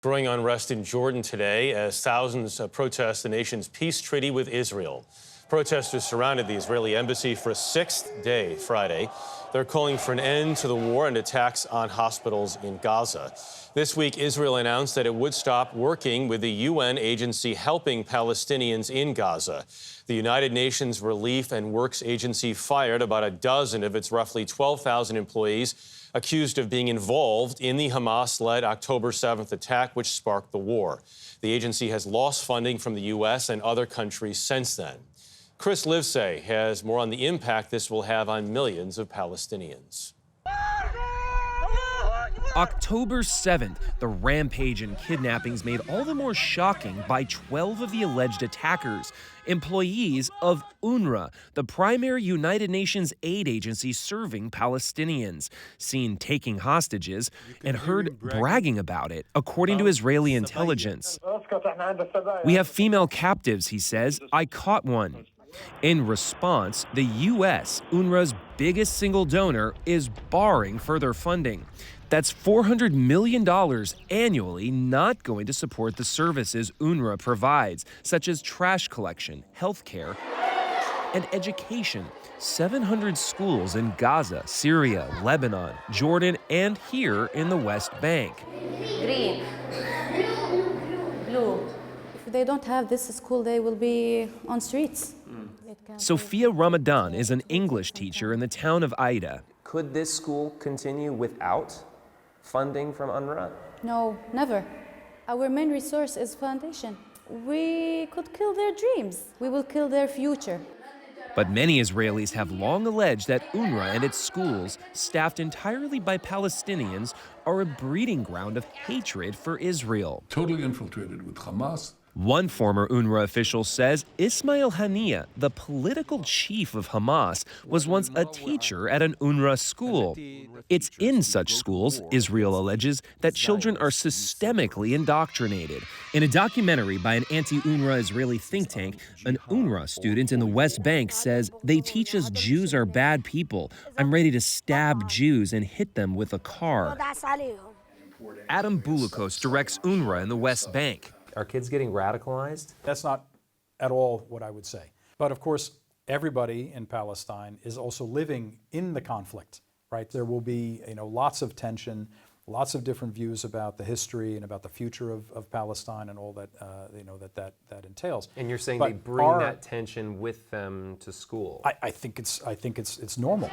Growing unrest in Jordan today as thousands protest the nation's peace treaty with Israel. Protesters surrounded the Israeli embassy for a sixth day Friday. They're calling for an end to the war and attacks on hospitals in Gaza. This week, Israel announced that it would stop working with the UN agency helping Palestinians in Gaza. The United Nations Relief and Works Agency fired about a dozen of its roughly 12,000 employees accused of being involved in the Hamas-led October 7th attack, which sparked the war. The agency has lost funding from the U.S. and other countries since then. Chris Livesay has more on the impact this will have on millions of Palestinians. October 7th, the rampage and kidnappings made all the more shocking by 12 of the alleged attackers, employees of UNRWA, the primary United Nations aid agency serving Palestinians, seen taking hostages and heard bragging about it, according to Israeli intelligence. "We have female captives," he says. "I caught one." In response, the U.S., UNRWA's biggest single donor, is barring further funding. That's $400 million annually not going to support the services UNRWA provides, such as trash collection, health care, and education. 700 schools in Gaza, Syria, Lebanon, Jordan, and here in the West Bank. Green, blue. If they don't have this school, they will be on streets. Sophia Ramadan is an English teacher in the town of Aida. Could this school continue without funding from UNRWA? No, never. Our main resource is foundation. We could kill their dreams. We will kill their future. But many Israelis have long alleged that UNRWA and its schools, staffed entirely by Palestinians, are a breeding ground of hatred for Israel. Totally infiltrated with Hamas. One former UNRWA official says Ismail Haniyeh, the political chief of Hamas, was once a teacher at an UNRWA school. It's in such schools, Israel alleges, that children are systemically indoctrinated. In a documentary by an anti-UNRWA Israeli think tank, an UNRWA student in the West Bank says, "They teach us Jews are bad people. I'm ready to stab Jews and hit them with a car." Adam Boulikos directs UNRWA in the West Bank. Are kids getting radicalized? That's not at all what I would say. But of course, everybody in Palestine is also living in the conflict, right? There will be, lots of tension, lots of different views about the history and about the future of Palestine and all that, that entails. And you're saying But they bring that tension with them to school? I think it's normal.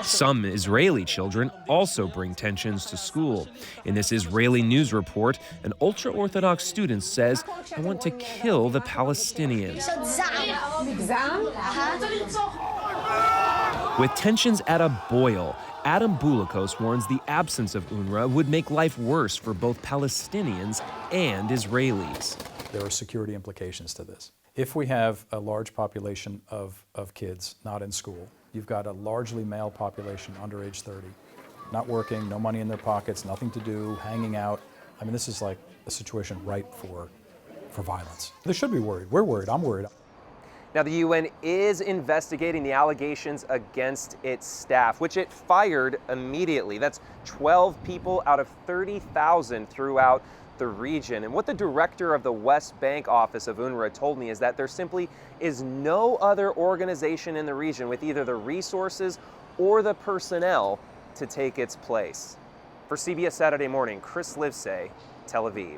Some Israeli children also bring tensions to school. In this Israeli news report, an ultra-Orthodox student says, "I want to kill the Palestinians." With tensions at a boil, Adam Boulikos warns the absence of UNRWA would make life worse for both Palestinians and Israelis. There are security implications to this. If we have a large population of kids not in school, you've got a largely male population under age 30, not working, no money in their pockets, nothing to do, hanging out. I mean, this is like a situation ripe for violence. They should be worried. We're worried. I'm worried. Now, the UN is investigating the allegations against its staff, which it fired immediately. That's 12 people out of 30,000 throughout the region. And what the director of the West Bank office of UNRWA told me is that there simply is no other organization in the region with either the resources or the personnel to take its place. For CBS Saturday Morning, Chris Livesay, Tel Aviv.